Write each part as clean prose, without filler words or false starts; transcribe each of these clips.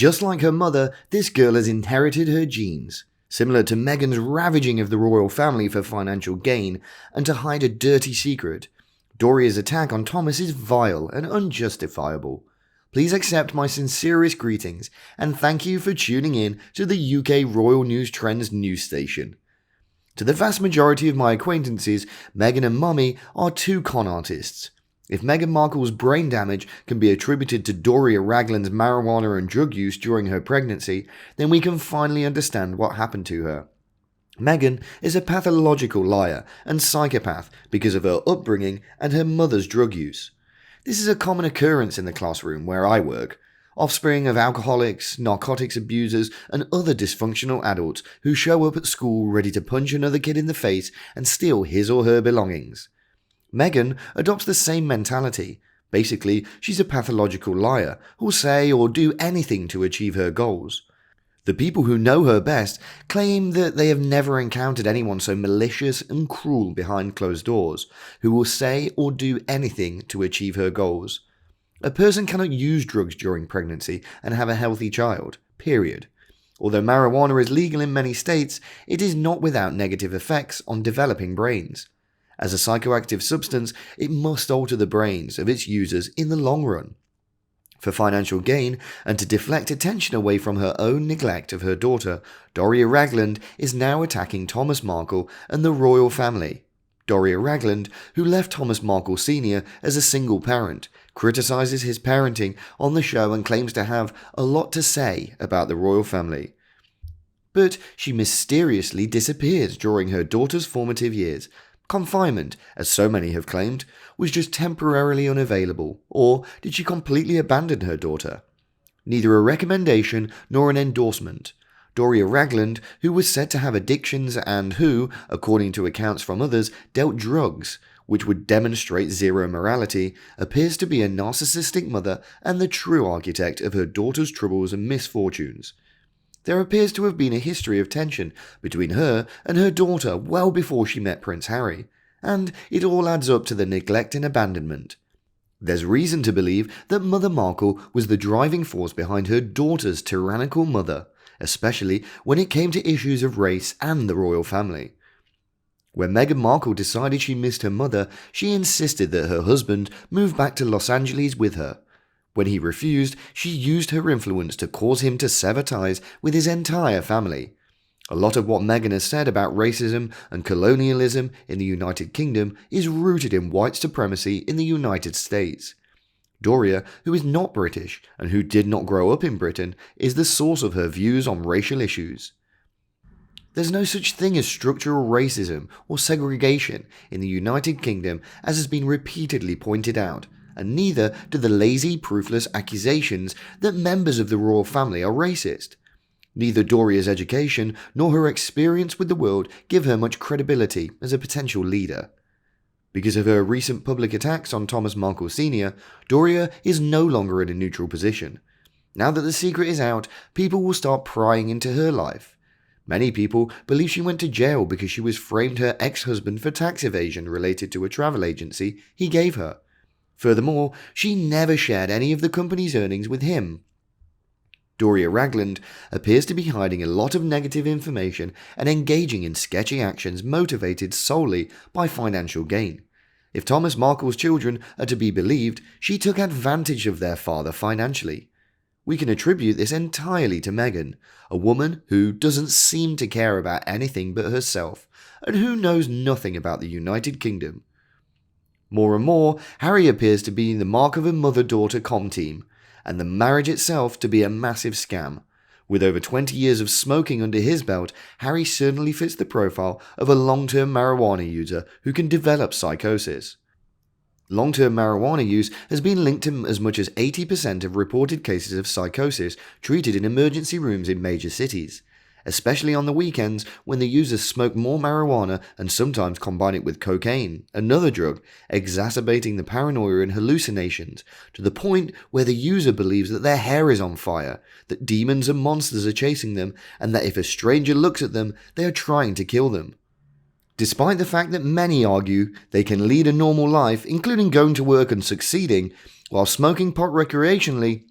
Just like her mother, this girl has inherited her genes. Similar to Meghan's ravaging of the royal family for financial gain and to hide a dirty secret, Doria's attack on Thomas is vile and unjustifiable. Please accept my sincerest greetings and thank you for tuning in to the UK Royal News Trends news station. To the vast majority of my acquaintances, Meghan and Mummy are two con artists. If Meghan Markle's brain damage can be attributed to Doria Ragland's marijuana and drug use during her pregnancy, then we can finally understand what happened to her. Meghan is a pathological liar and psychopath because of her upbringing and her mother's drug use. This is a common occurrence in the classroom where I work. Offspring of alcoholics, narcotics abusers, and other dysfunctional adults who show up at school ready to punch another kid in the face and steal his or her belongings. Meghan adopts the same mentality. Basically, she's a pathological liar who'll say or do anything to achieve her goals. The people who know her best claim that they have never encountered anyone so malicious and cruel behind closed doors, who will say or do anything to achieve her goals. A person cannot use drugs during pregnancy and have a healthy child, period. Although marijuana is legal in many states, it is not without negative effects on developing brains. As a psychoactive substance, it must alter the brains of its users in the long run. For financial gain and to deflect attention away from her own neglect of her daughter, Doria Ragland is now attacking Thomas Markle and the royal family. Doria Ragland, who left Thomas Markle Sr. as a single parent, criticizes his parenting on the show and claims to have a lot to say about the royal family. But she mysteriously disappears during her daughter's formative years. Confinement, as so many have claimed, was just temporarily unavailable, or did she completely abandon her daughter? Neither a recommendation nor an endorsement. Doria Ragland, who was said to have addictions and who, according to accounts from others, dealt drugs, which would demonstrate zero morality, appears to be a narcissistic mother and the true architect of her daughter's troubles and misfortunes. There appears to have been a history of tension between her and her daughter well before she met Prince Harry, and it all adds up to the neglect and abandonment. There's reason to believe that Mother Markle was the driving force behind her daughter's tyrannical mother, especially when it came to issues of race and the royal family. When Meghan Markle decided she missed her mother, she insisted that her husband move back to Los Angeles with her. When he refused, she used her influence to cause him to sever ties with his entire family. A lot of what Meghan has said about racism and colonialism in the United Kingdom is rooted in white supremacy in the United States. Doria, who is not British and who did not grow up in Britain, is the source of her views on racial issues. There's no such thing as structural racism or segregation in the United Kingdom, as has been repeatedly pointed out, and neither do the lazy, proofless accusations that members of the royal family are racist. Neither Doria's education nor her experience with the world give her much credibility as a potential leader. Because of her recent public attacks on Thomas Markle Sr., Doria is no longer in a neutral position. Now that the secret is out, people will start prying into her life. Many people believe she went to jail because she was framed her ex-husband for tax evasion related to a travel agency he gave her. Furthermore, she never shared any of the company's earnings with him. Doria Ragland appears to be hiding a lot of negative information and engaging in sketchy actions motivated solely by financial gain. If Thomas Markle's children are to be believed, she took advantage of their father financially. We can attribute this entirely to Meghan, a woman who doesn't seem to care about anything but herself, and who knows nothing about the United Kingdom. More and more, Harry appears to be the mark of a mother-daughter comm team, and the marriage itself to be a massive scam. With over 20 years of smoking under his belt, Harry certainly fits the profile of a long-term marijuana user who can develop psychosis. Long-term marijuana use has been linked to as much as 80% of reported cases of psychosis treated in emergency rooms in major cities, especially on the weekends when the users smoke more marijuana and sometimes combine it with cocaine, another drug, exacerbating the paranoia and hallucinations to the point where the user believes that their hair is on fire, that demons and monsters are chasing them, and that if a stranger looks at them, they are trying to kill them. Despite the fact that many argue they can lead a normal life, including going to work and succeeding, while smoking pot recreationally,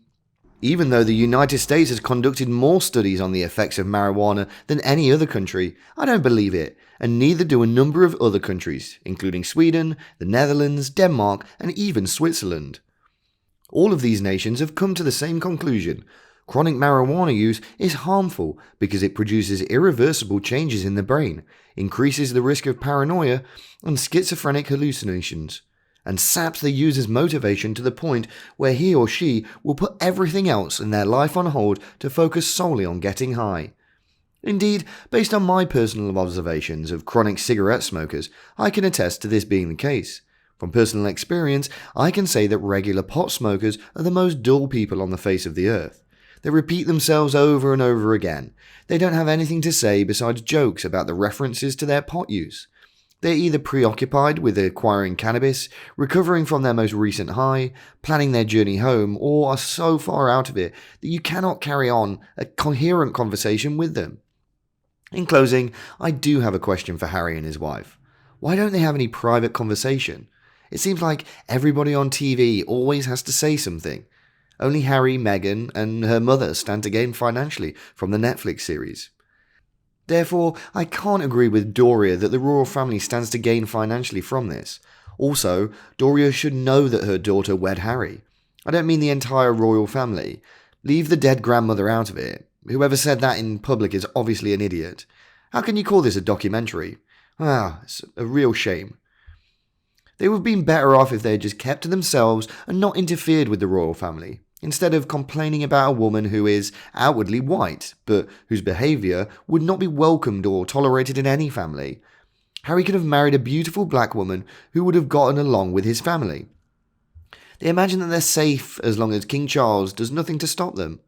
Even though the United States has conducted more studies on the effects of marijuana than any other country, I don't believe it, and neither do a number of other countries, including Sweden, the Netherlands, Denmark, and even Switzerland. All of these nations have come to the same conclusion. Chronic marijuana use is harmful because it produces irreversible changes in the brain, increases the risk of paranoia and schizophrenic hallucinations, and saps the user's motivation to the point where he or she will put everything else in their life on hold to focus solely on getting high. Indeed, based on my personal observations of chronic cigarette smokers, I can attest to this being the case. From personal experience, I can say that regular pot smokers are the most dull people on the face of the earth. They repeat themselves over and over again. They don't have anything to say besides jokes about the references to their pot use. They're either preoccupied with acquiring cannabis, recovering from their most recent high, planning their journey home, or are so far out of it that you cannot carry on a coherent conversation with them. In closing, I do have a question for Harry and his wife. Why don't they have any private conversation? It seems like everybody on TV always has to say something. Only Harry, Meghan, and her mother stand to gain financially from the Netflix series. Therefore, I can't agree with Doria that the royal family stands to gain financially from this. Also, Doria should know that her daughter wed Harry. I don't mean the entire royal family. Leave the dead grandmother out of it. Whoever said that in public is obviously an idiot. How can you call this a documentary? It's a real shame. They would have been better off if they had just kept to themselves and not interfered with the royal family, instead of complaining about a woman who is outwardly white, but whose behaviour would not be welcomed or tolerated in any family. Harry could have married a beautiful black woman who would have gotten along with his family. They imagine that they're safe as long as King Charles does nothing to stop them.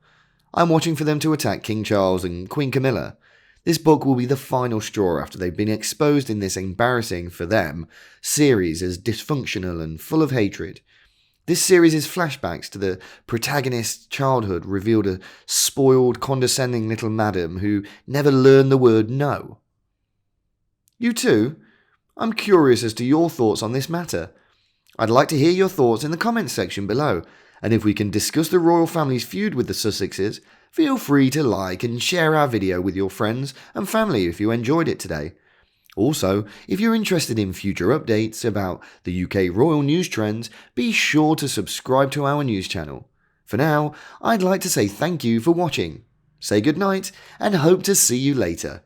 I'm watching for them to attack King Charles and Queen Camilla. This book will be the final straw after they've been exposed in this embarrassing, for them, series as dysfunctional and full of hatred. This series is flashbacks to the protagonist's childhood revealed a spoiled, condescending little madam who never learned the word no. You too? I'm curious as to your thoughts on this matter. I'd like to hear your thoughts in the comments section below, and if we can discuss the royal family's feud with the Sussexes, feel free to like and share our video with your friends and family if you enjoyed it today. Also, if you're interested in future updates about the UK royal news trends, be sure to subscribe to our news channel. For now, I'd like to say thank you for watching, say goodnight, and hope to see you later.